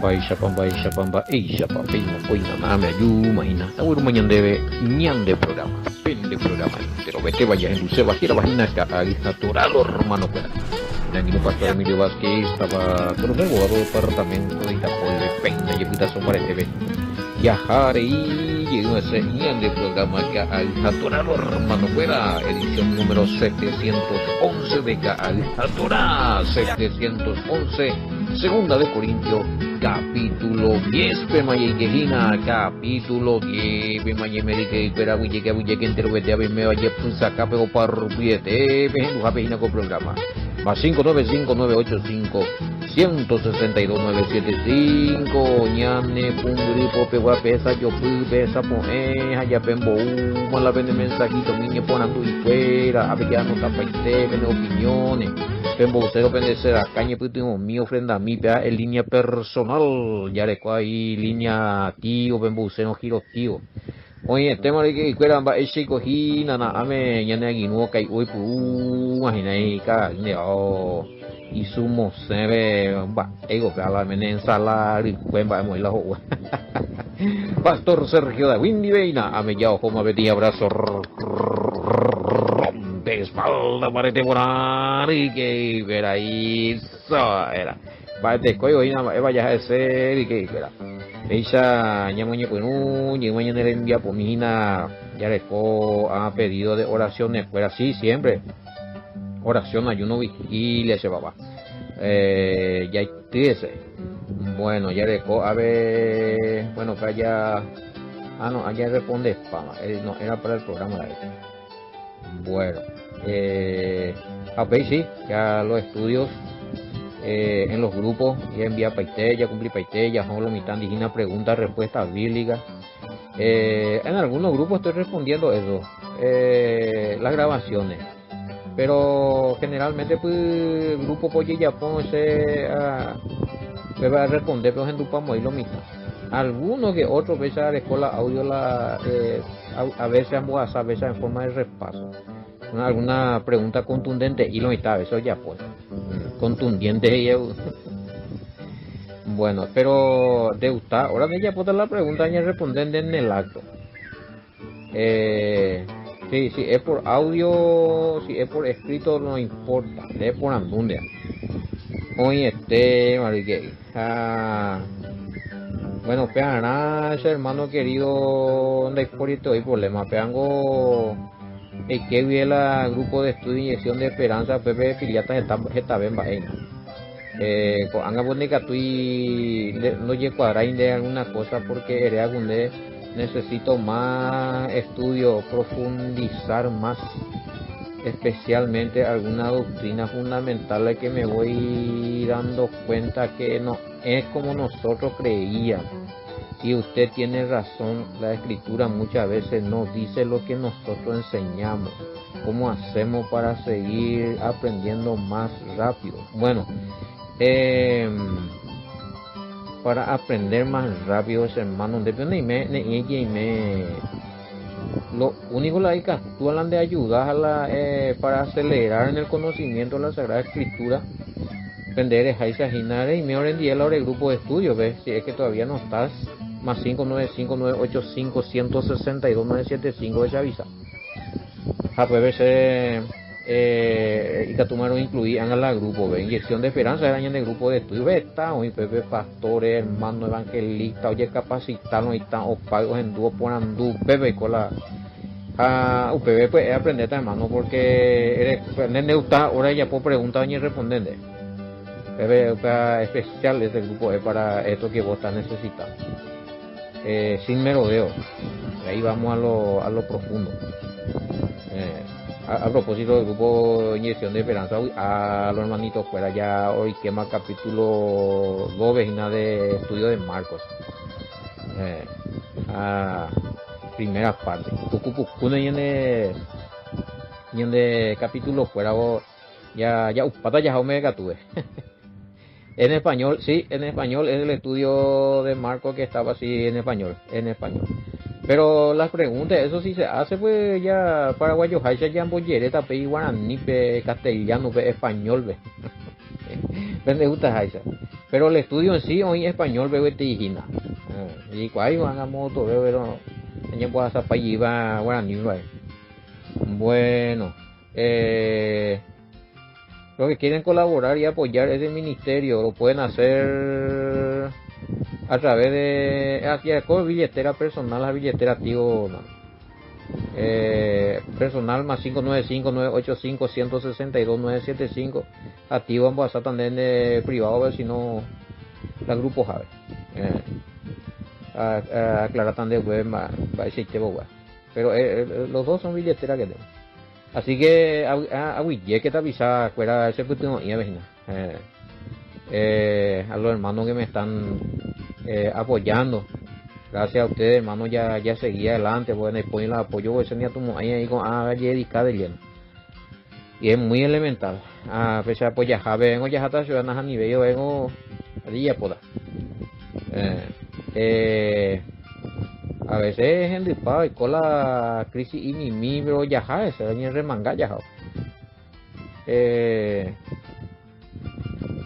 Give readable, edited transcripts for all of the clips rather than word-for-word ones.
Pamba, Asia Papino, Poina, Name, Ayuma, Taur Mañan debe, Ñan de programa, Pende programa, pero vete vaya en Luce, Bajira, Bajina, Natural, hermano, dan ini Pastor Emilio Vázquez estaba con un nuevo departamento de Itapol de Peña y Pita Sombra TV. Viajar y llegó ese Ñan de programa que al Natural, hermano, fuera edición número 711 de Gaal Torah 711, segunda de Corintios, capítulo 10, Pemayegina, capítulo 10, Pemayemerique, Perabuye, que entero vete a ver, me vaya a sacar, pero para rubiete, ven, con programa. Más 5959851629775 ñane pungri pope guapesa yo pesa poe haya pembo la vende mensajito niña ponando y fuera a ver que no tapa vende opiniones pembo cero vende será caña puto mi ofrenda mi pea en línea personal ya le ahí línea tío pembo cero giro tío. Oye, tema de que fueran ba ese cogí nana ame ya ne no kai hoy pu imagina ka ne o y sumo se ve ba ego que la menen sala y buen ba muy la ho Pastor Sergio de Windy Veina ame ya como betí abrazo de espalda para te volar y que ver ahí era ba te coyo y nada vaya a ser y que era ella ñamoñe pues ñamoñe le envía por mi hija ya le ha pedido de oraciones fuera así siempre oración ayuno vigilia se va ya ese bueno ya le a ver bueno que allá no allá responde spam no era para el programa de bueno a ver sí ya los estudios en los grupos ya envía paité, ya cumplí paité, ya son los mitad digna preguntas, respuestas bíblicas. En algunos grupos estoy respondiendo eso, las grabaciones. Pero generalmente pues el grupo Poye Japón me va a responder, pero en grupo lo mismo. Algunos que otros veces a la escuela audio a veces en WhatsApp, a veces en forma de repaso. Alguna pregunta contundente y lo mitad, eso ya pues. Contundente y bueno, pero de usted ahora me ya puedo la pregunta y responder en el acto. Si es por audio, si es por escrito no importa, es por andundia. Hoy marique, bueno, peana ese hermano querido de por esto hay problema, peango que vi el grupo de estudio y inyección de esperanza Pepe Filiata está bien vaina anga bonita tú no lle cuadrain de alguna cosa porque era donde necesito más estudio profundizar más especialmente alguna doctrina fundamental que me voy dando cuenta que no es como nosotros creíamos. Y usted tiene razón, la escritura muchas veces nos dice lo que nosotros enseñamos. ¿Cómo hacemos para seguir aprendiendo más rápido? Bueno, para aprender más rápido, hermano, lo único que actúan de ayudar para acelerar en el conocimiento de la Sagrada Escritura. Aprender es y me hoy día el grupo de estudio, ¿ves? Si es que todavía no estás, más 59598516297 esa avisa. Puede ser y que tomaron incluir en el grupo, ¿ves? Inyección de esperanza era en el grupo de estudio, ¿ves? Está hoy Pepe pastores, hermano evangelista, oye capacitaron y están o pagos en dúo por andú, Pepe con la UPB pues aprender hermano porque eres ahora ya puedo preguntar y responder. Especial de este grupo es para esto que vos estás necesitando. Sin merodeo, ahí vamos a lo profundo. A propósito del grupo Inyección de Esperanza, a los hermanitos fuera ya hoy quema capítulo 2 vecina de estudio de Marcos. Primera parte. Uno y en de capítulo fuera ya upata ya omega tuve. En español, sí, en español es el estudio de Marco que estaba así en español. Pero las preguntas, eso sí se hace pues ya paraguayo, haisha ya bollereta, pe guaraní, pe castellano, pe español, ve. Pende gusta haisa. Pero el estudio en sí hoy español veo te hijina. Y cuál van a moto veo pero ya puedo hacer para llevar guaraní. Bueno, los que quieren colaborar y apoyar ese ministerio lo pueden hacer a través de con billetera personal, la billetera tío personal más 595-985-162-975 activo en WhatsApp también de privado a ver si no la grupo Jave aclarar también web va ese tema pero los dos son billeteras que tengo. Así que a que te avisa fuera ese puto y a los hermanos que me están apoyando. Gracias a ustedes, hermanos, ya seguí adelante, bueno, después el apoyo ese ni a tu ahí con dedicar de lleno. Y es muy elemental. A pesar pues ya vengo ya hasta ciudadanas a nivel vengo a día poda. A veces en disparado y con la crisis y mi pero ya ese año remanga ya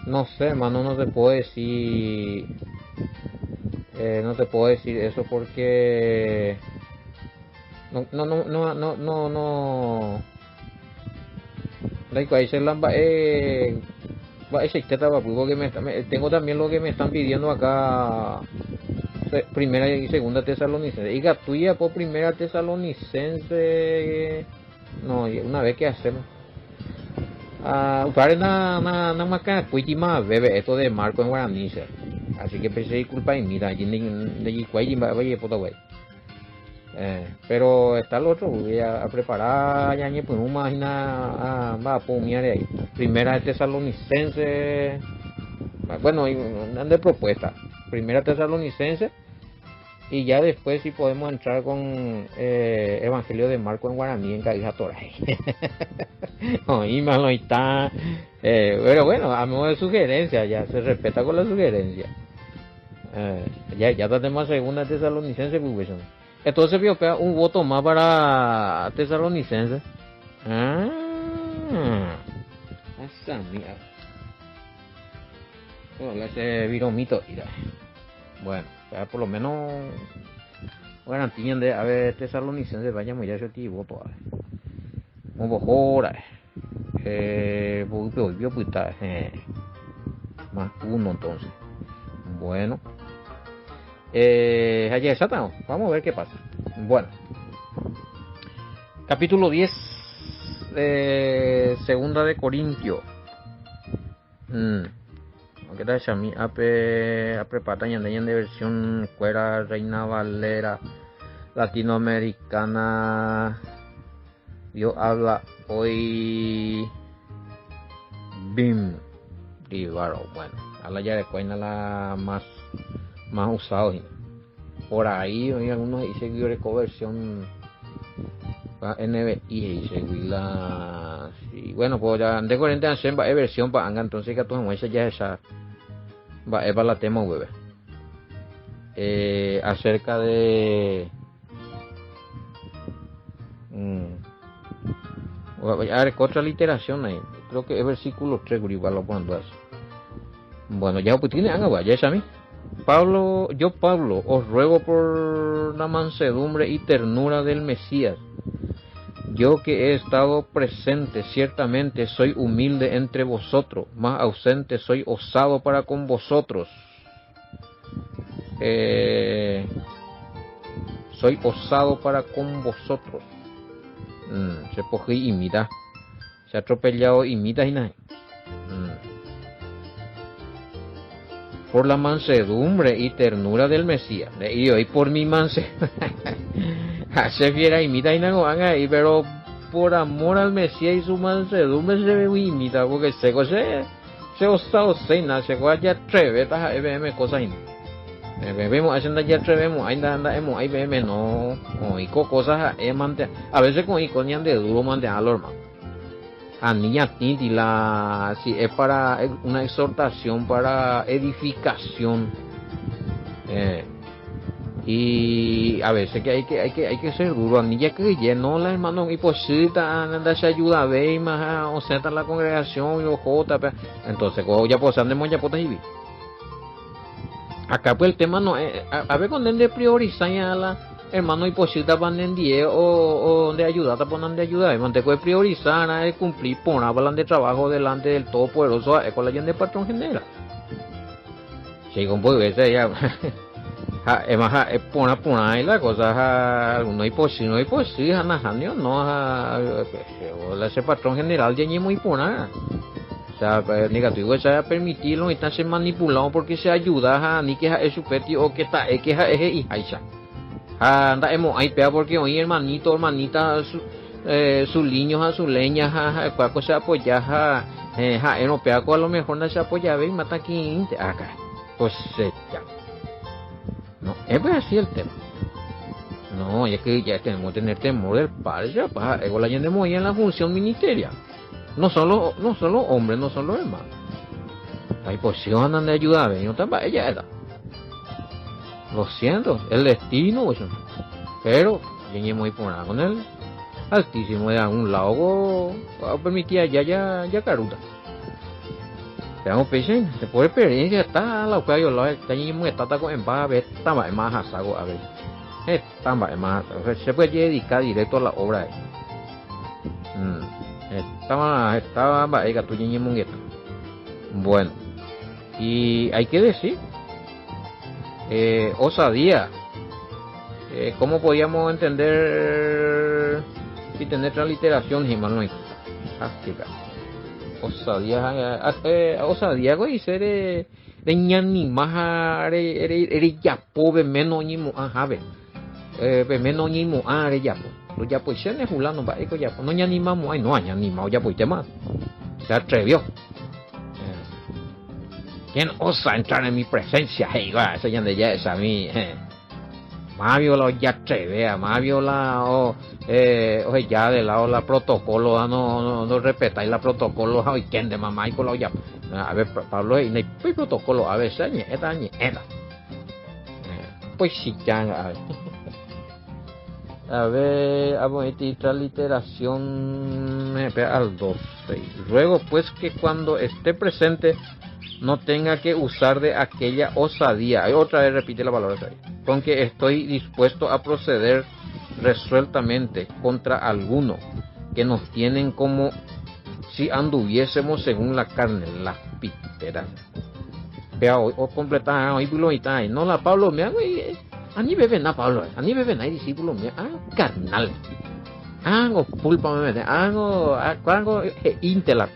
no sé, hermano, no te puedo decir eso porque no like ahí se lamba ese tengo también lo que me están pidiendo acá primera y segunda tesalonicense y tuya por primera tesalonicense no una vez que hacemos para nada más que cuitima bebe esto de Marco en guaraní así que pensé disculpa y mira pero está el otro voy a preparar ya pues una máquina va a poner ahí primera tesalonicense bueno de propuesta primera tesalonicense y ya después si podemos entrar con Evangelio de Marco en guaraní en Caija Toray. Y malo está pero bueno a modo de sugerencia ya se respeta con la sugerencia ya tenemos segunda tesalonicense pues, entonces vio un voto más para tesalonicense esa mía ese viromito bueno por lo menos garantía de a ver tesalonicense vayamos ya ese tipo voto un bojora volvió puta más uno entonces bueno allá está vamos a ver qué pasa bueno capítulo 10 segunda de Corintio que tal Xami preparación de versión fuera Reina Valera latinoamericana yo habla hoy BIM bueno habla ya de cuál la más usado por ahí hay algunos y seguidores con versión NBI y seguirla y bueno pues ya de 40 años va versión para anga entonces que todos muchas ya esa va para la tema web acerca de a ver otra literación ahí creo que es versículo 3 igual lo pongo así bueno ya pues tiene anga ya es a mí Pablo os ruego por la mansedumbre y ternura del Mesías. Yo que he estado presente, ciertamente soy humilde entre vosotros, más ausente soy osado para con vosotros. Soy osado para con vosotros. Se pogí y mira, se ha atropellado y mira y nada. Por la mansedumbre y ternura del Mesías. Y hoy por mi mansedumbre. Se fiera imita y no haga ahí, pero por amor al Mesías y su mansedumbre se ve imita, porque se osado cena, se ya atreve, cosas ahí. Vemos haciendo ya atrevemos, ahí vemos no, y cosas a veces con iconian de duro mantenerlo, hermano. A niña si es para una exhortación para edificación Y a veces que hay que ser duro, ni ya que lleno la hermano y posita anda se ayuda a ver más o sea la congregación y los jota, entonces como ya pues andemos ya potas y vi. Acá pues el tema no es, a ver con de priorizar ya la hermano y posita van en 10 o de ayuda, ponen de ayuda, y manteco de priorizar, de cumplir, por hablan de trabajo delante del todopoderoso, con la gente del patrón general. Si con pues ese ya es más pona ahí la cosa no hay posible anajanio no ese patrón general ya ni muy pona. O sea, negativo es permitirlo y está ser manipulado porque se ayuda a ni que es su peti o que está es que es y haisha. Anda hemos ahí pea porque hoy hermanita sus niños a sus leñas cuál cosa apoya no pea a lo mejor no se apoya ve mata aquí acá. Pues ya. No, es así el tema. No, es que ya tenemos que tener temor del padre, ya pa, ego la gente muy en la función ministerial. No solo hombres, no solo hermanos. Hay posición de ayudar, ven, no ella era. Lo siento, el destino, pues, pero yo muy por nada con él. Altísimo de algún lado, permitía ya caruta. Tenemos peixe, se puede perder, ya está, la cual yo lo está muy está con empate, ver, está más asago, a ver. Está más, se puede dedicar directo a la obra. Estaba va tu niña mungueta. Bueno, y hay que decir, osadía. ¿Cómo podíamos entender y tener transliteración, Jimanuel? Osadía, güey, ser de ñani más, eres ya pobre menos ni mo, ve. Menos ni mo, ya po. Lo ya pues se ne fulano va, eco ya, no ñani mamo, ay no ñani mamo, ya pues tema. Se atrevió. ¿Quién osa entrar en mi presencia? Hey, va, esa ya de ya es a mí. Más viola ya atreve, más viola oye ya de lado la protocolo, no respetáis la protocolo, hoy quién de mamá y con ya. A ver, Pablo, y no hay protocolo, a ver, esta. Pues sí, ya, a ver. A ver, vamos a transliteración al 12. Ruego pues que cuando esté presente no tenga que usar de aquella osadía. Otra vez repite la palabra ahí. Con que estoy dispuesto a proceder resueltamente contra alguno que nos tienen como si anduviésemos según la carne, las piteras. Vea, o completar, hoy no la Pablo, me hago ani bebe na Pablo, ani bebe na discípulo mío, carnal. Hago pulpa me hago intela.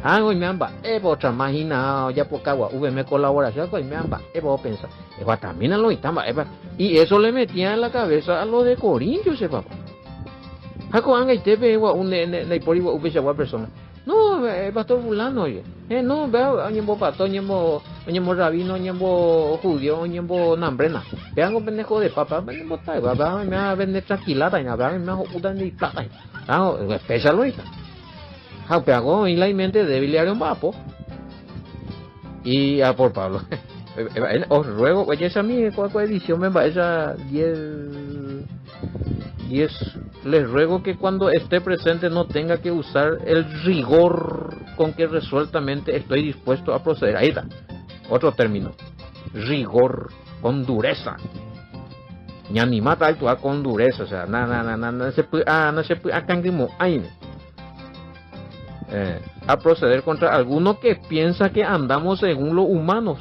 Hago y me amba, otra máquina, ya por cagua, me colaboración con me amba, pensar. También lo y eso le metía en la cabeza a lo de Corintios, papá. Hago anga y te veo un por igual persona. No, pastor fulano, oye. No, veo, ñembo pastor, ñembo rabino, ñembo judío, ñembo nambrena. Vean pendejo de papa, ñembo tai, me va a vender tranquilata, me va a jugar de plata. Ah, especial ahorita. Ah, pero y la mente débil era un vapo. Y por Pablo. Os ruego, oye, esa mi cuál edición me va esa 10. Les ruego que cuando esté presente no tenga que usar el rigor con que resueltamente estoy dispuesto a proceder. Ahí está. Otro término. Rigor, con dureza. Ni animata actúa con dureza, o sea, no se puede, a proceder contra alguno que piensa que andamos según lo humano,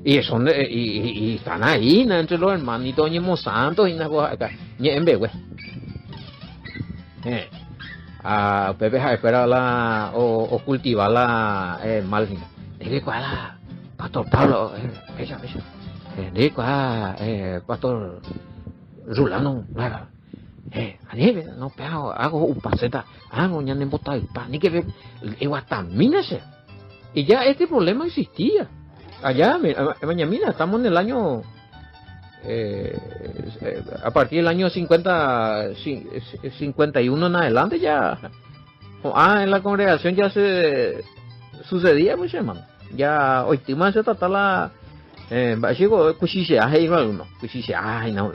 y son y están ahí entre los hermanitos ñemos santos y acá en vez Pepe espera la o cultivar la margen de cuál pastor Pablo ella de cuál pastor Rulano anieve no pego hago un paseta hago ya no bota el pan ni que ve guatamínese y ya este problema existía allá mira estamos en el año a partir del año 51 en adelante ya en la congregación ya se sucedía pues hermano ya hoy se trata Chico, cuchiche, hay uno, cuchiche, no.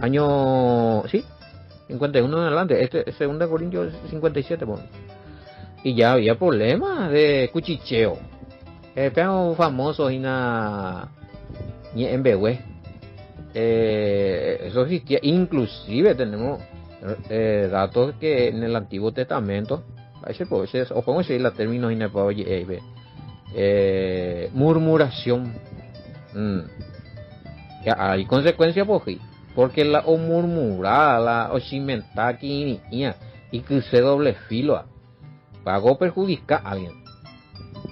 Año, sí, 51 en adelante, segunda Corintios 57, bueno. Y ya había problemas de cuchicheo. Pero famoso en Behue. Eso existía, inclusive tenemos datos que en el Antiguo Testamento, o cómo se dice la término murmuración. Ya hay consecuencias porque la o murmurada, la o cimentada y que se doble filo pagó perjudicar a alguien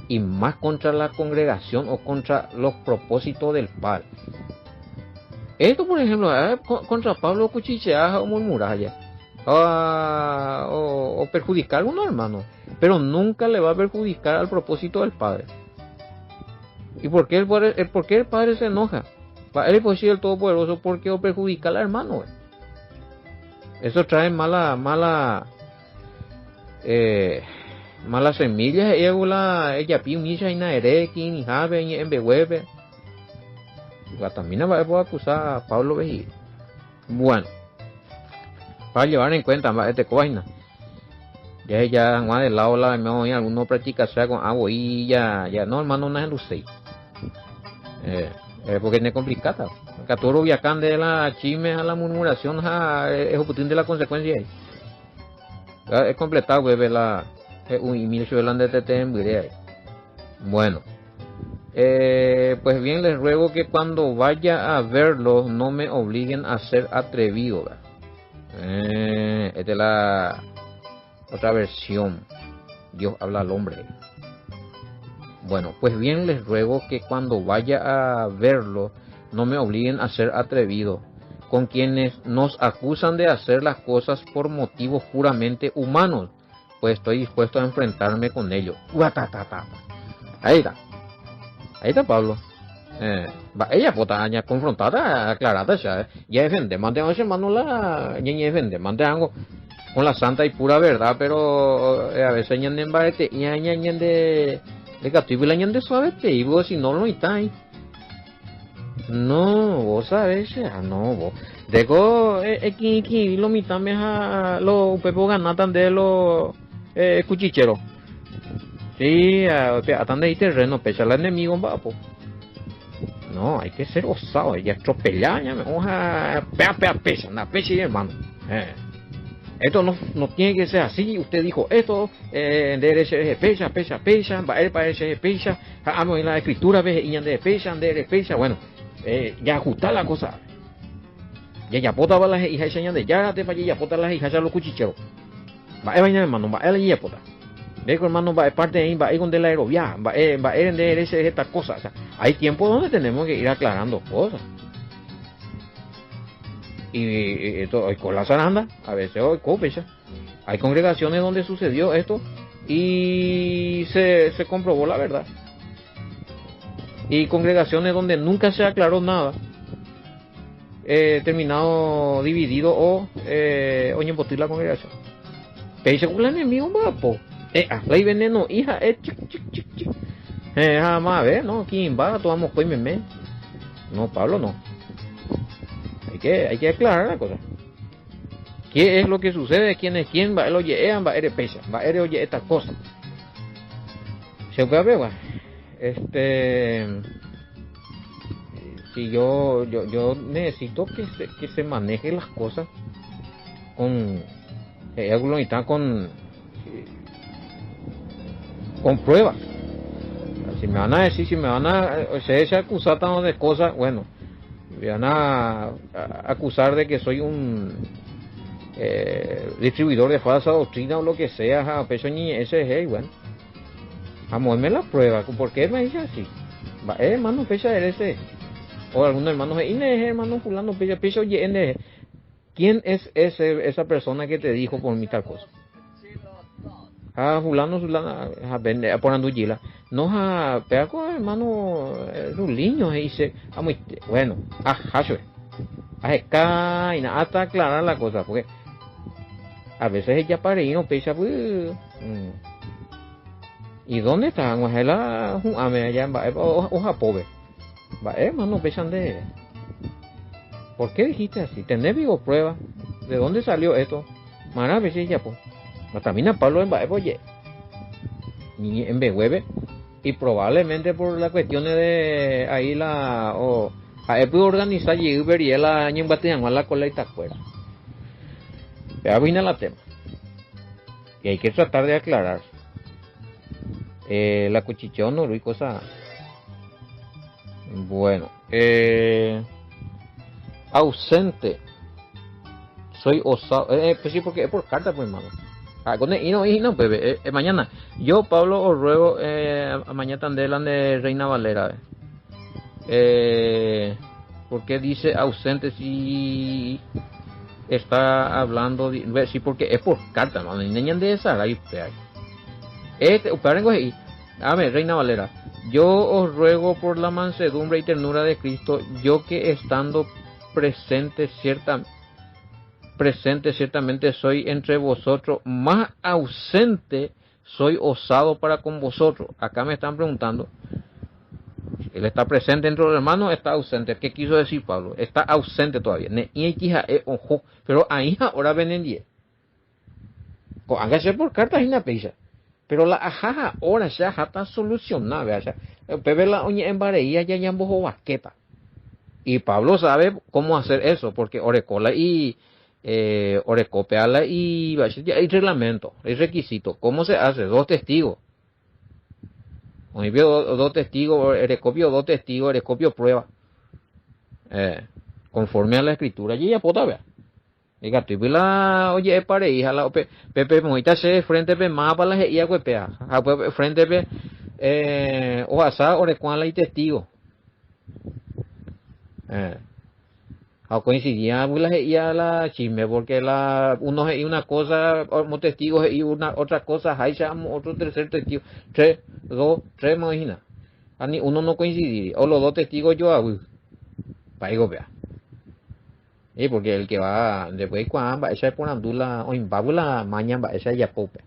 y más contra la congregación o contra los propósitos del Padre. Esto, por ejemplo, contra Pablo cuchichear o murmurar ya, o perjudicar a algunos hermanos, pero nunca le va a perjudicar al propósito del Padre. ¿Y por qué el Padre se enoja? Él es el Todopoderoso porque perjudica al hermano. Eso trae malas semillas. Ella piunisa y naereki ni jabe ni embehueve. También va a acusar a Pablo Vejí. Bueno, para llevar en cuenta este coina. Ya más del lado la me algunos practica sea con agua y ya no hermano no es lucey. Porque es complicada. Catoro viajan de la chisme a la murmuración es oportuno de la consecuencia ahí. Es completado bebé la bueno. Pues bien, les ruego que cuando vaya a verlos no me obliguen a ser atrevido. Esta es la otra versión. Dios habla al hombre. Bueno, pues bien, les ruego que cuando vaya a verlo no me obliguen a ser atrevido con quienes nos acusan de hacer las cosas por motivos puramente humanos, pues estoy dispuesto a enfrentarme con ellos. Ahí está Pablo. Ella puede confrontada, aclarada ya defende, mande a hermano la ñeñe defende, mande algo con la santa y pura verdad, pero a veces ñan en barete y ñan de catibula ñan de suavete y vos si no lo está ahí. No, vos sabés, no, vos. Deco, aquí lo mitad me ha lo pepo ganatan de los cuchicheros. Sí, atan de ahí terreno, pecha al enemigo, papo. No, hay que ser osado, ya atropellar, ya me vamos a pecha, una pecha y hermano. Esto no tiene que ser así, usted dijo esto, de pecha, va a ir para ese pecha, en la escritura, ve, y de pecha, bueno. Ya ajustar la cosa. Ya pota las hijas de ya te vaya ya pota las hijas ya los cuchicheros. Va a vaina hermano, va a la pota. Ve que hermano va a parte ahí, va a ir con de la aerovía, va a ir de estas cosas. O sea, hay tiempo donde tenemos que ir aclarando cosas. Y esto con la zaranda, a veces hoy copecha. Hay congregaciones donde sucedió esto y se comprobó la verdad. Y congregaciones donde nunca se aclaró nada, terminado dividido o embotir la congregación. Pero dice el enemigo papo, ley veneno, hija, jamás, ¿no? ¿Quién va? Tomamos pues meme. No, Pablo no. Hay que aclarar la cosa. ¿Qué es lo que sucede? ¿Quién es quién? Va a oye, va a eres pecha, va a eres oye estas cosas. Se puede ver, si yo necesito que se maneje las cosas con pruebas. Si me van a decir, si me van a acusar de cosas, bueno, me van a acusar de que soy un distribuidor de falsa doctrina o lo que sea, peso ni ese es, bueno. A moverme la prueba, ¿por qué me dice así? Hermano, pecha ese. O algunos hermanos, hermano fulano, pecha, oye, ¿quién es esa persona que te dijo por mí tal cosa? Fulano, por anduyila. No, pero hermano, Ruliño, dice, bueno, hasta aclarar la cosa, porque a veces ella para ir no pecha, pues. ¿Y dónde está? Allá en pobre. Va, hermano, pesan de... ¿Por qué dijiste así? ¿Tenés vivo prueba? ¿De dónde salió esto? Mara, veces ya, pues. También Pablo en oye, ni en Behueve, y probablemente por las cuestiones de ahí la o a puede organizar y Uber y la año en Batean la cola y tacuera. Ya vine a la tema. Y hay que tratar de aclarar. La cuchichón no y cosa. Bueno, ausente. Soy osado. Pues sí, porque es por carta, pues, hermano. Y no, bebé. Mañana. Yo, Pablo, os ruego. Mañana tandelan de Reina Valera. Porque dice ausente si está hablando. Sí, porque es por carta, hermano. Y niñan de esa. Ahí, ahí. A ver, Reina Valera. Yo os ruego por la mansedumbre y ternura de Cristo, yo que estando presente ciertamente soy entre vosotros, más ausente soy osado para con vosotros. Acá me están preguntando, él está presente entre los hermanos, está ausente. ¿Qué quiso decir Pablo? Está ausente todavía. Pero ahí ahora ven en 10. Hágase por cartas y una pizza. Pero la ajaja ahora ya está solucionada, vea. Pepe la oña en bareía ya yambo basqueta. Y Pablo sabe cómo hacer eso, porque orecola y orecopeala y hay reglamento, hay requisito. ¿Cómo se hace? 2 testigos. Dos testigos, erecopio 2 testigos, erecopio prueba. Conforme a la escritura, y ya puedo ver. Diga, tú la oye pare hija la pepe moita se frente pe más para la ia cuepea. Frente pe o asa orecuan la testigo. A coincidía la chisme porque uno y una cosa como testigos y una otra cosa hay otro tercer testigo 3 imagina ani uno no coincidir o los 2 testigos yo hago paigo vea porque el que va después cuando esa por andula o imbabula mañana esa ya pope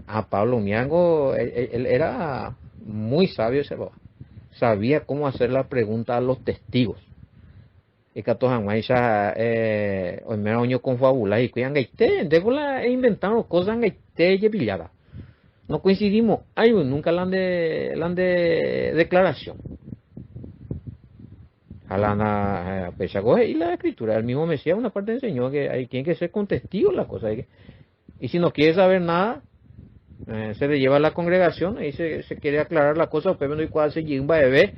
a Pablo Miango él era muy sabio ese sabía cómo hacer la pregunta a los testigos. Y que todos han hecho hoy me año confabula y cuidan gaite de la inventando cosas gaite y pillada no coincidimos ay nunca la de declaración a la pechagoje y la escritura el mismo Mesías una parte enseñó que hay tiene que ser con testigos la cosa y si no quiere saber nada se le lleva a la congregación y se quiere aclarar la cosa pero no hay cual se llega un bebé.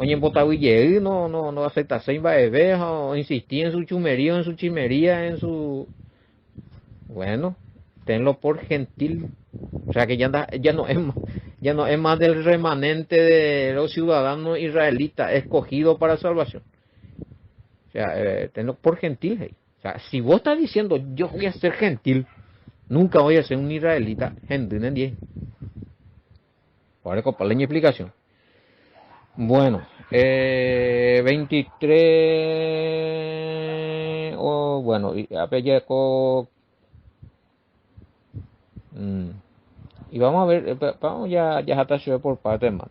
Oye, en Botagüille no acepta ser o insistir en su chumería, en su chimería, en su... Bueno, tenlo por gentil. O sea que ya no es más del remanente de los ciudadanos israelitas escogidos para salvación. O sea, tenlo por gentil. Hey. O sea, si vos estás diciendo yo voy a ser gentil, nunca voy a ser un israelita gentil en 10. Ahora comparle mi explicación. Bueno, 23 bueno, y vamos a ver, vamos ya está por parte, hermano.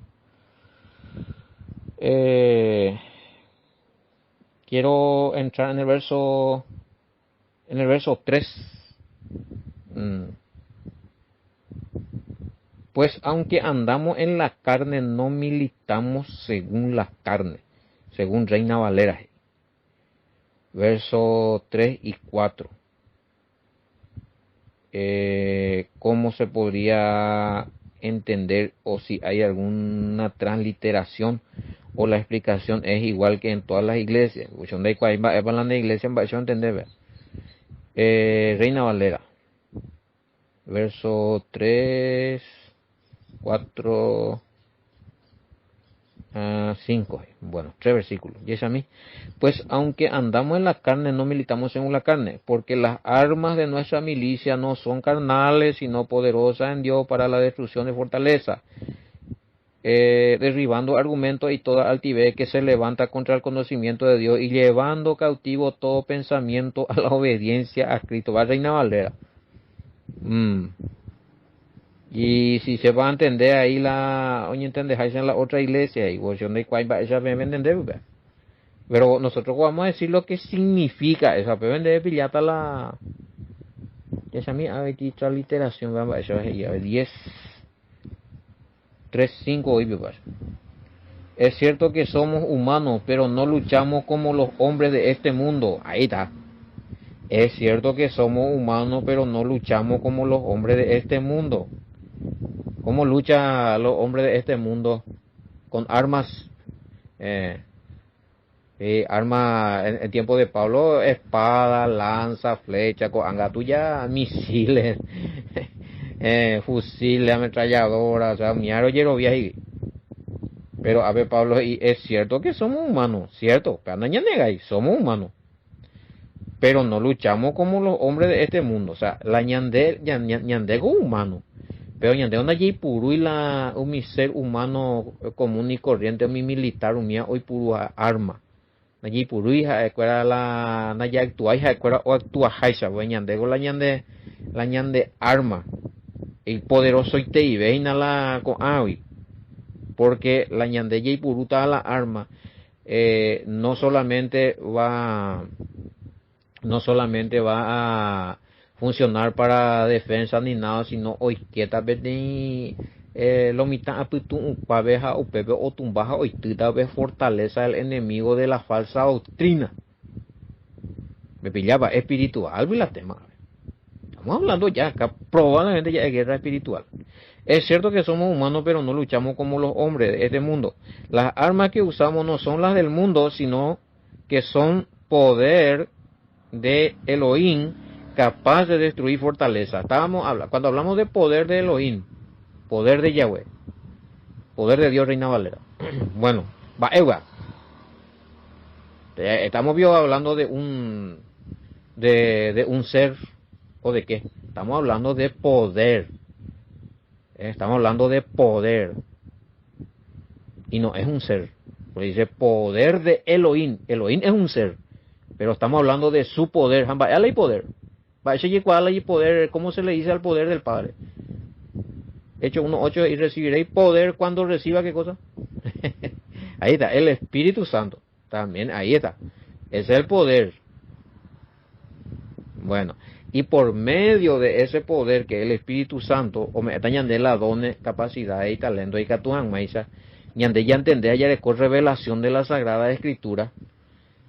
Quiero entrar en el verso 3. Pues aunque andamos en la carne, no militamos según la carne, según Reina Valera. Verso 3 y 4. ¿Cómo se podría entender o si hay alguna transliteración o la explicación es igual que en todas las iglesias? Reina Valera. Verso 3... 4, 5, bueno, 3 versículos. Y es a mí. Pues aunque andamos en la carne, no militamos según la carne, porque las armas de nuestra milicia no son carnales, sino poderosas en Dios para la destrucción de fortaleza, derribando argumentos y toda altivez que se levanta contra el conocimiento de Dios y llevando cautivo todo pensamiento a la obediencia a Cristo. Va Reina Valera. Y si se va a entender ahí la, oye, entender ahí en la otra iglesia, y vos de cuál va esa me entender, ¿verdad? Pero nosotros vamos a decir lo que significa esa, pero vender pillata la, esa mi a ver otra literación, vamos a eso es 10, 3, 5 hoy, pues. Es cierto que somos humanos, pero no luchamos como los hombres de este mundo. Ahí está. Es cierto que somos humanos, pero no luchamos como los hombres de este mundo. ¿Cómo luchan los hombres de este mundo? Con armas. Eh, armas en tiempo de Pablo, espada, lanza, flecha, angatuya, misiles, fusiles, ametralladoras, o sea, miaro yerovias. Pero a ver, Pablo, y es cierto que somos humanos, cierto, pero no negáis, somos humanos. Pero no luchamos como los hombres de este mundo. O sea, la ñandego humano. Pero ñandego na yei puru y la mi ser humano común y corriente, mi militar, mi hoy puru arma. Na yei puru y escuela la na ya actúa y escuela o actúa haisa, pues ñandego la ñande arma. El poderoso y te ibe na la con awi. Porque la ñande yei puru ta la arma no solamente va a funcionar para defensa ni nada, sino hoy que tal vez ni lo mitad apitu paveja o pepe o tumbaja hoy tal vez fortaleza el enemigo de la falsa doctrina. Me pillaba espiritual, la tema. Estamos hablando ya, acá probablemente ya de guerra espiritual. Es cierto que somos humanos, pero no luchamos como los hombres de este mundo. Las armas que usamos no son las del mundo, sino que son poder de Elohim capaz de destruir fortaleza. Cuando hablamos de poder de Elohim, poder de Yahweh, poder de Dios Reina Valera. Bueno, estamos hablando de un ser o de qué. Estamos hablando de poder. Estamos hablando de poder. Y no es un ser. Porque dice poder de Elohim. Elohim es un ser. Pero estamos hablando de su poder. Hay poder. Poder. ¿Cómo se le dice al poder del Padre? Hechos 1:8 y recibiréis poder cuando reciba qué cosa. Ahí está, el Espíritu Santo. También ahí está. Ese es el poder. Bueno, y por medio de ese poder que es el Espíritu Santo, o me atañan de la dones, capacidades y talento y catuan maisa, ñande ya entender ya de revelación de la Sagrada Escritura.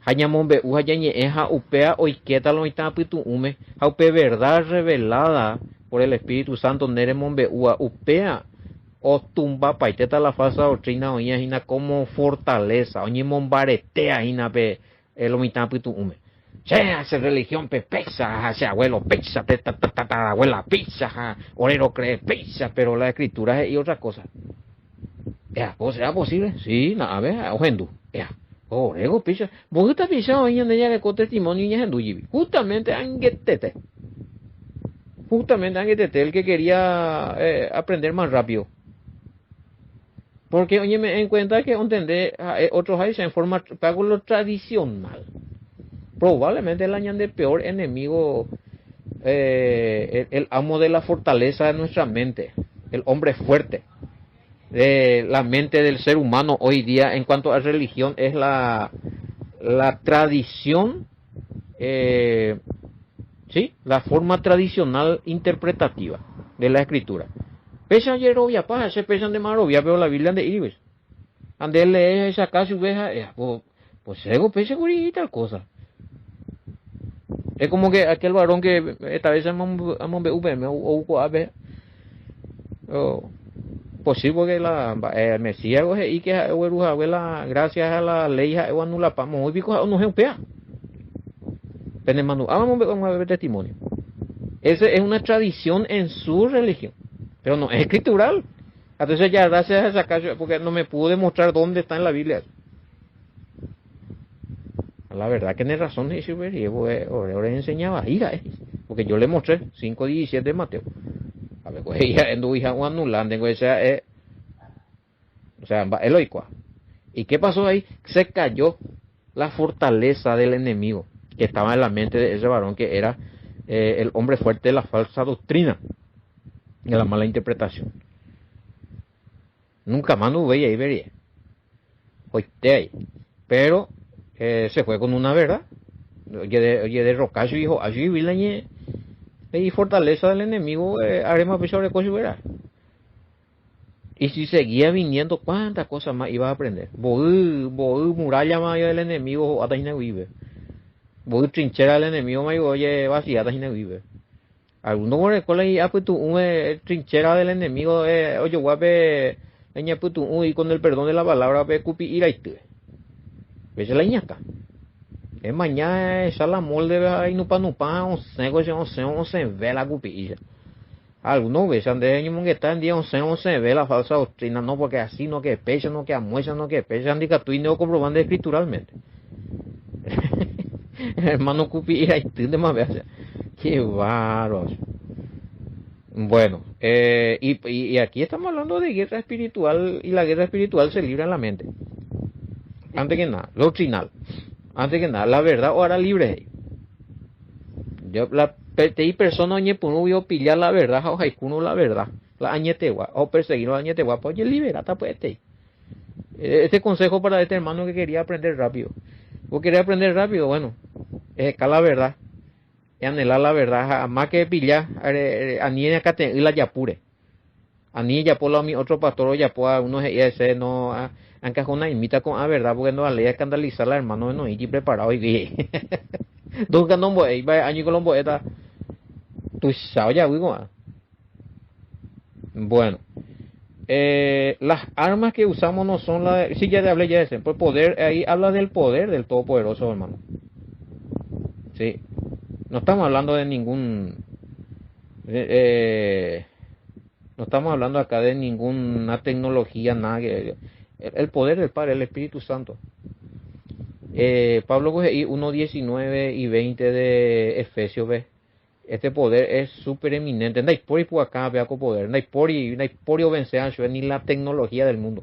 Hañamombe uhayañe eja upea oiketa lo itapitu ume, haupe verdad revelada por el Espíritu Santo neremombe upea o tumba paiteta la falsa doctrina oña hina como fortaleza, oñe mombaretea hina pe lo itapitu ume. Hace religión pesa, hace abuelo pesa, abuela pesa, orero cree pesa, pero la escritura es y otra cosa. ¿Será posible? Sí, a ver, ojendo. Orego pesa. Vos estás pisando ahí en ella con testimonio y en Duyibi. Justamente angetete, el que quería aprender más rápido. Porque, oye, me en cuenta que entender otros países en forma pago lo tradicional. Probablemente el año de peor enemigo, el amo de la fortaleza de nuestra mente, el hombre fuerte, de la mente del ser humano hoy día en cuanto a religión es la tradición, sí, la forma tradicional interpretativa de la escritura. Pesan de Yerovia, se pesan de Marovia, pero la Biblia de Iris. Ande lee esa casa y veja, pues ego pese y tal cosa. Es como que aquel varón que esta vez posible que la Mesías y que gracias a la ley anula pamo muy pico no es pea. Penemanu, vamos a ver testimonio. Esa es una tradición en su religión, pero no es escritural. Entonces ya gracias a esa casa porque no me pudo demostrar dónde está en la Biblia. La verdad que tiene razón y ahora enseñaba porque yo le mostré 5:17 de Mateo. A ver, pues ella en tu hija anulando, o sea, eloicua. ¿Y qué pasó ahí? Se cayó la fortaleza del enemigo que estaba en la mente de ese varón que era el hombre fuerte de la falsa doctrina. de la mala interpretación. Nunca más no veía y vería. Oíste ahí. Pero se fue con una verdad. Oye de Rocayo dijo, allí vi la y fortaleza del enemigo, haremos pesar de cosas y verás. Y si seguía viniendo, ¿cuántas cosas más ibas a aprender? Boú, muralla más del enemigo, hasta no vive. Boú, trinchera del enemigo, más oye, vacía, hasta no vive. Algunos por el cole y aputu, trinchera del enemigo, oye, guape, aputu, y con el perdón de la palabra, cupi, ira y te. ¿Ves la ñaca? Es mañana, esa la molde, ahí nupa, once, ve la cupilla. Algunos besan de año que está en día 11 ve la falsa doctrina, no porque así, no que pecha, no que amuesa, no que pecha, indica tú y no comprobando escrituralmente. Hermano cupilla y tú de más veas. Qué bárbaro. Bueno, y aquí estamos hablando de guerra espiritual y la guerra espiritual se libra en la mente. Antes que nada, doctrinal. Antes que nada, la verdad o hará libre. Yo la PTI persona oñe puno vio pillar la verdad o haikuno la verdad. La añetegua o perseguir la añetegua, pues liberata pues este consejo para este hermano que quería aprender rápido. ¿Vos querés aprender rápido? Bueno, es acá la verdad. Es anhelar la verdad, más que pillar, ani acá te la yapure. Ani ya por mi otro pastor o ya por uno ese no aunque una imita con la verdad porque no la ley escandalizar a la hermano no y preparado y dije. Nunca no voy a año colombo esta tu sao ya bueno, las armas que usamos no son las sí ya te hablé ya de ese, pues poder, ahí habla del poder del Todopoderoso, hermano. Sí, no estamos hablando de ningún no estamos hablando acá de ninguna tecnología, nada que el poder del Padre, el Espíritu Santo. Pablo coge 1:19 y 20 de Efesios, ve. Este poder es súper eminente. No hay por acá, vea con poder. No hay por vencer ni la tecnología del mundo.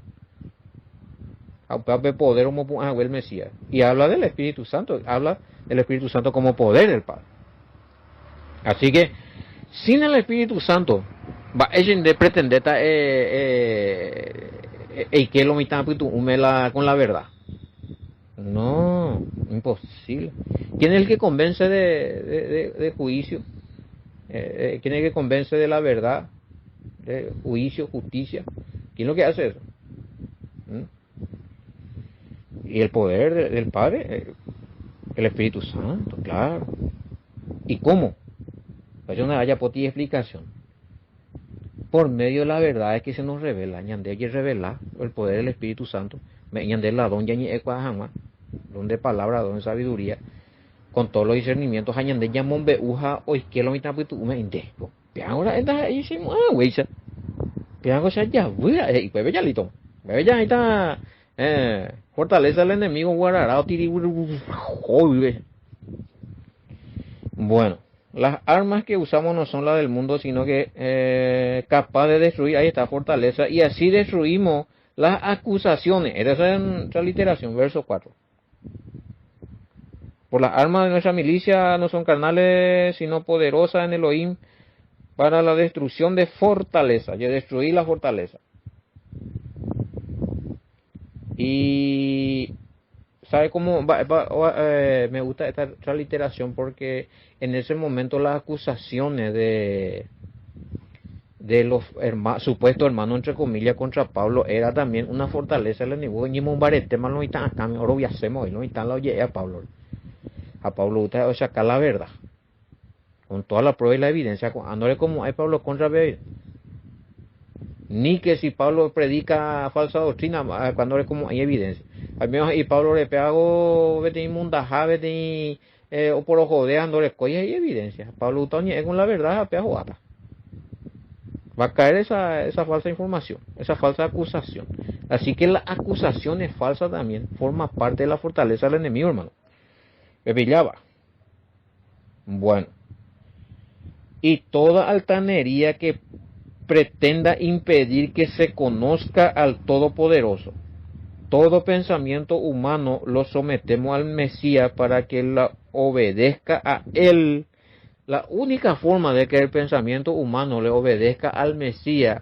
Hay poder como el Mesías. Y habla del Espíritu Santo. Habla del Espíritu Santo como poder del Padre. Así que, sin el Espíritu Santo, va a pretender que lo mitad con la verdad. No, imposible. ¿Quién es el que convence de juicio? ¿Quién es el que convence de la verdad? De juicio, justicia. ¿Quién es lo que hace eso? Y el poder del Padre, el Espíritu Santo, claro. ¿Y cómo? Pues no haya por ti explicación. Por medio de la verdad es que se nos revela, ñande y revela el poder del Espíritu Santo. Ñande la don ya ni ecuajama, don de palabra, don de sabiduría, con todos los discernimientos, ñande ya mombe uja o izquierdo mitad putu me indespo. Ahora está hicimos güey. Piango ya ya, y pues ya lito. Ya está fortaleza al enemigo guarará tiri. Bueno, las armas que usamos no son las del mundo, sino que capaz de destruir, ahí está fortaleza, y así destruimos las acusaciones. Esa es nuestra literación, verso 4. Por las armas de nuestra milicia no son carnales, sino poderosas en Elohim para la destrucción de fortaleza, y destruir la fortaleza. Y ¿sabe cómo me gusta esta literación? Porque en ese momento las acusaciones de los supuestos hermanos, entre comillas, contra Pablo era también una fortaleza del enemigo. Y un barete más lo están acá, ahora voy a hacemos, no están la oye a Pablo. A Pablo gusta sacar la verdad. Con toda la prueba y la evidencia, andore como hay Pablo contra Bebé. Ni que si Pablo predica falsa doctrina, cuando es como hay evidencia. Al menos y Pablo le pego, vete inmundaja, vete o por ojo de andore, coye hay evidencia. Pablo Utoñi es con la verdad, pego ata. Va a caer esa falsa información, esa falsa acusación. Así que la acusación es falsa también, forma parte de la fortaleza del enemigo, hermano. Me pillaba. Bueno. Y toda altanería que pretenda impedir que se conozca al Todopoderoso. Todo pensamiento humano lo sometemos al Mesías para que la obedezca a Él La única forma de que el pensamiento humano le obedezca al Mesías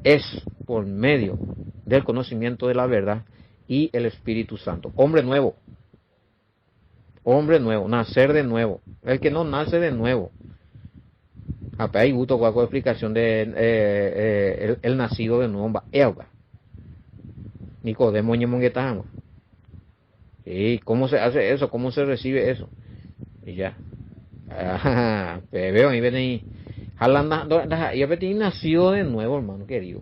es por medio del conocimiento de la verdad y el Espíritu Santo. Hombre nuevo, nacer de nuevo. El que no nace de nuevo. Acá hay gusto con explicación de el nacido de nuevo. Nicodemo ñemonguetamo. ¿Y cómo se hace eso? ¿Cómo se recibe eso? Y ya. Veo, y ven y a nacido de nuevo, hermano querido.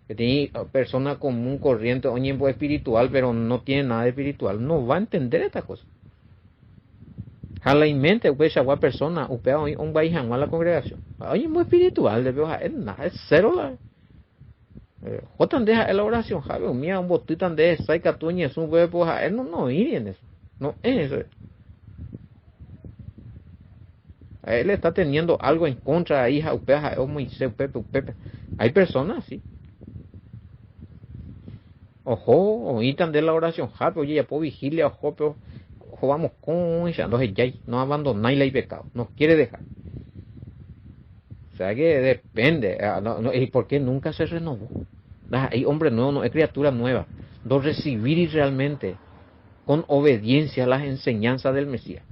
Que tiene persona común, corriente, o espiritual, pero no tiene nada de espiritual. No va a entender esta cosa. Jala y mente, usted esa persona, usted un país a la congregación. Oye, muy espiritual, de verdad, es cero la. Jotan deja la oración, Javi, mía, un botitan de esa, y catuña, es un huevo, él no ir en eso. No es eso. Él está teniendo algo en contra de hija, upeja, o Moisés, Pepe. Hay personas así. Ojo, oítan de la oración, Javi, oye, ya puedo vigilia, ojo, pero vamos con ella, entonces ya no abandonáis el pecado, nos quiere dejar. O sea que depende, ¿y por qué nunca se renovó? Hay hombre nuevo, no es criatura nueva. No recibir realmente con obediencia las enseñanzas del Mesías.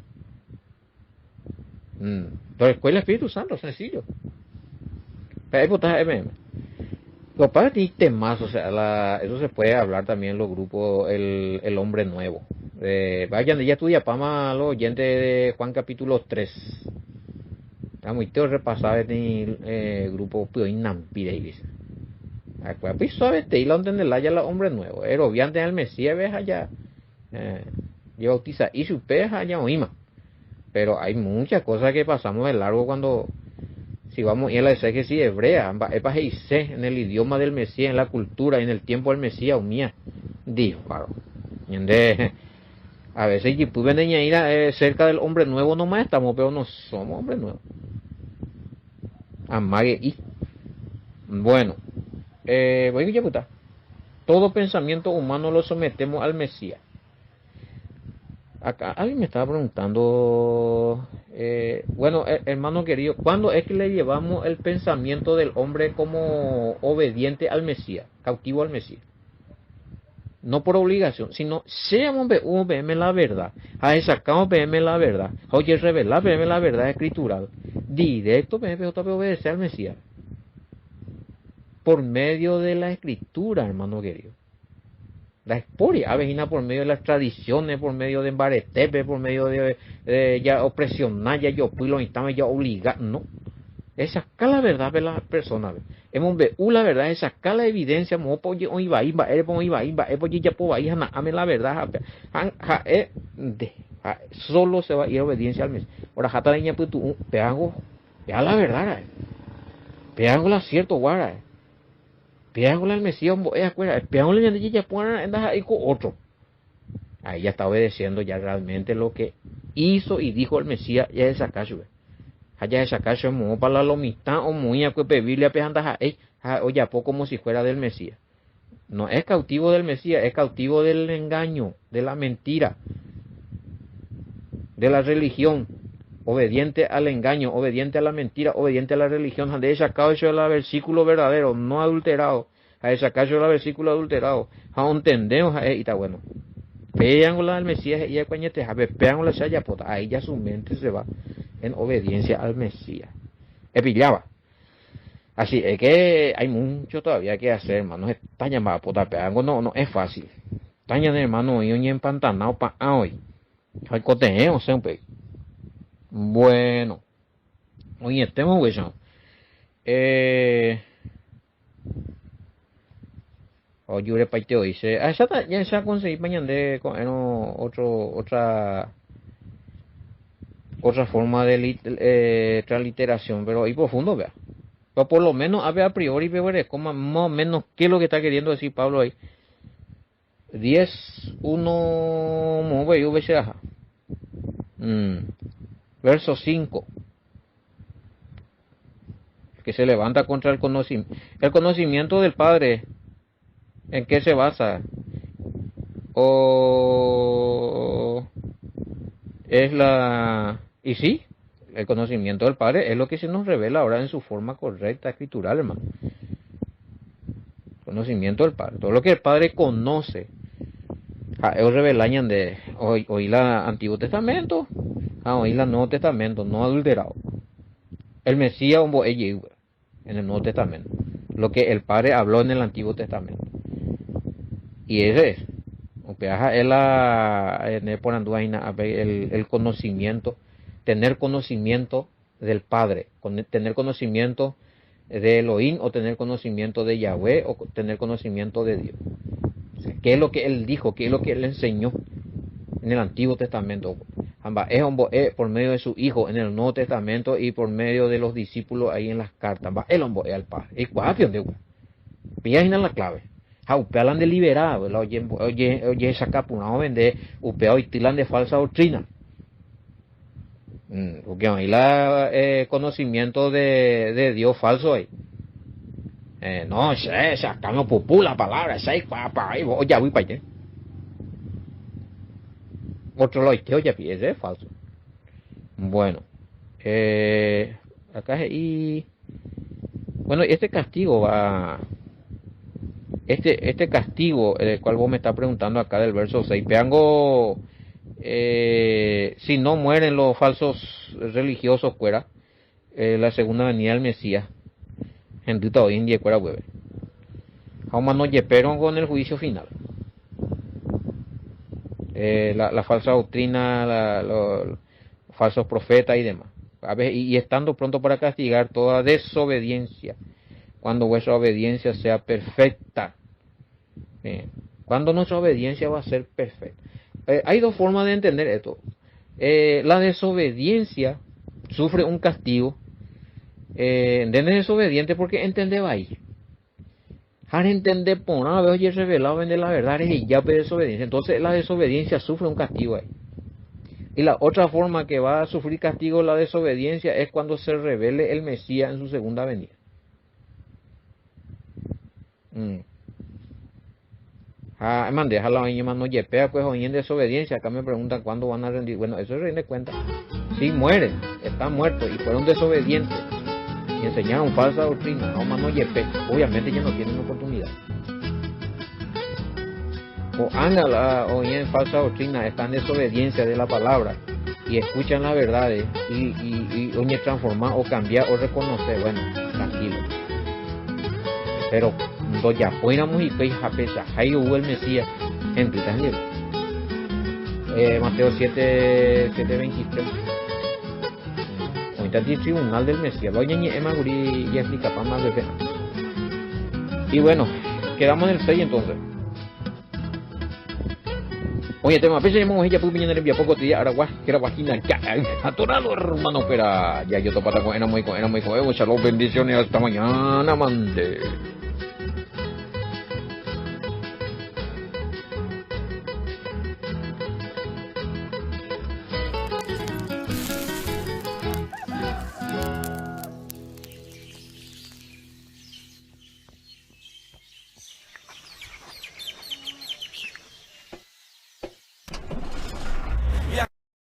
Entonces, ¿cuál es el Espíritu Santo? Sencillo. Los padres tienen temas, o sea, eso se puede hablar también en los grupos, el hombre nuevo. Vayan, ya estudia Pama, los oyentes de Juan capítulo 3. Estamos muy repasado en grupo Pioín Nampi Davis. Pues suave, y la donde la ya el hombre nuevo. Obviamente el Mesías ve allá. Y bautiza y su peja allá oíma. Pero hay muchas cosas que pasamos de largo cuando, si vamos a ir a la exégesis hebrea, en el idioma del Mesías, en la cultura, en el tiempo del Mesías, mía, dijo, claro. A veces y pueden ir cerca del hombre nuevo nomás estamos, pero no somos hombre nuevo. Amague y. Bueno, voy a puta. Todo pensamiento humano lo sometemos al Mesías. Acá alguien me estaba preguntando, bueno, hermano querido, ¿cuándo es que le llevamos el pensamiento del hombre como obediente al Mesías, cautivo al Mesías? No por obligación, sino seamos VM la verdad, a sacamos VM la verdad, oye, revelar VM la verdad escritural, directo VM obedecer al Mesías, por medio de la escritura, hermano querido. La historia avejina por medio de las tradiciones, por medio de embaretepe, por medio de ya opresionar, ya yo pues lo instamos, ya obligar, no. Es sacar la verdad de las personas. Hemos visto la verdad, es sacar la evidencia, mo poye on iba, poye ya po ahí ame la verdad, solo se va a ir a obediencia al mes. Ahora jata leña pues tú, peago la verdad, peago la cierto guara. Peándole al Mesías, peándole a ella puedan ahí con otro. Ahí ya está obedeciendo ya realmente lo que hizo y dijo el Mesías ya de sacacho. Allá de sacacho mo para la lomita o muy a que Biblia pejanda oye poco como si fuera del Mesías. No es cautivo del Mesías, es cautivo del engaño, de la mentira, de la religión. Obediente al engaño, obediente a la mentira, obediente a la religión. De sacado eso del versículo verdadero, no adulterado. A sacado eso del versículo adulterado. A entendemos y está bueno. Vean la del Mesías y el cuañete, a ver, vean la sayapota. Ahí ya su mente se va en obediencia al Mesías. Pillaba. Así es que hay mucho todavía que hacer, hermano. Está llamada pota peango, no es fácil. Está llamada, hermano, y hoy empantanado para hoy. Hay cotejo, siempre. Bueno, oye, estemos güeyón. Oye, paiteo dice, ya se conseguí mañana de otra forma de transliteración, pero ahí profundo, vea. Pero por lo menos a priori, vea, como más o menos qué es lo que está queriendo decir Pablo ahí. 10, 1, verso 5. Que se levanta contra el conocimiento. El conocimiento del Padre, ¿en qué se basa? O es la... Y sí, El conocimiento del Padre es lo que se nos revela ahora en su forma correcta escritural, hermano. Conocimiento del Padre. Todo lo que el Padre conoce. Es revelañan de hoy la Antiguo Testamento, hoy la Nuevo Testamento, no adulterado. El Mesías en el Nuevo Testamento. Lo que el Padre habló en el Antiguo Testamento. Y ese es. El conocimiento, tener conocimiento del Padre, tener conocimiento de Elohim o tener conocimiento de Yahweh o tener conocimiento de Dios. O sea, ¿qué es lo que Él dijo? ¿Qué es lo que Él enseñó en el Antiguo Testamento? Es por medio de su Hijo en el Nuevo Testamento y por medio de los discípulos ahí en las cartas. El hombre es al Padre. ¿Y cuál es la clave? Upealan de liberar, oye, sacapunado vende, upea y tilan de falsa doctrina. Porque ahí la conocimiento de Dios falso ahí. No, sacando pupú la palabra, oye, voy para allá. Otro lo oye, ese es falso. Bueno, acá y bueno, este castigo va. Este castigo, el cual vos me estás preguntando acá del verso 6, peango, si no mueren los falsos religiosos, fuera, la segunda venida del Mesías, en duda hoy en día, fuera, hueve. Aún no yeperon con el juicio final. La falsa doctrina, los falsos profetas y demás. Y estando pronto para castigar toda desobediencia, cuando vuestra obediencia sea perfecta. Cuando nuestra obediencia va a ser perfecta. Hay dos formas de entender esto. La desobediencia sufre un castigo. De desobediente porque entender va ahí. Al entender por una vez oye revelado de la verdad y ya de desobediencia. Entonces la desobediencia sufre un castigo ahí. Y la otra forma que va a sufrir castigo la desobediencia es cuando se revele el Mesías en su segunda venida. Deja la oña no yepea, pues oña en desobediencia. Acá me preguntan cuándo van a rendir. Bueno, eso es rinde cuenta. Si mueren, están muertos y fueron desobedientes y enseñaron falsa doctrina, no yepe, obviamente ya no tienen oportunidad. O anda oña en falsa doctrina, están en desobediencia de la palabra y escuchan las verdades y oña transformar o cambiar o reconocer. Bueno, tranquilo. Pero ya fuéramos y que a pesar ahí hubo el Mesías en Twitter. Mateo 7:23. Ahorita el tribunal del Mesías. Y bueno, quedamos en el 6 entonces. Oye, tema pese llamamos ella puña en el poco día Aragua, que era página atorado hermano, pero ya yo topata con era muy con shalom, bendiciones hasta mañana, mande.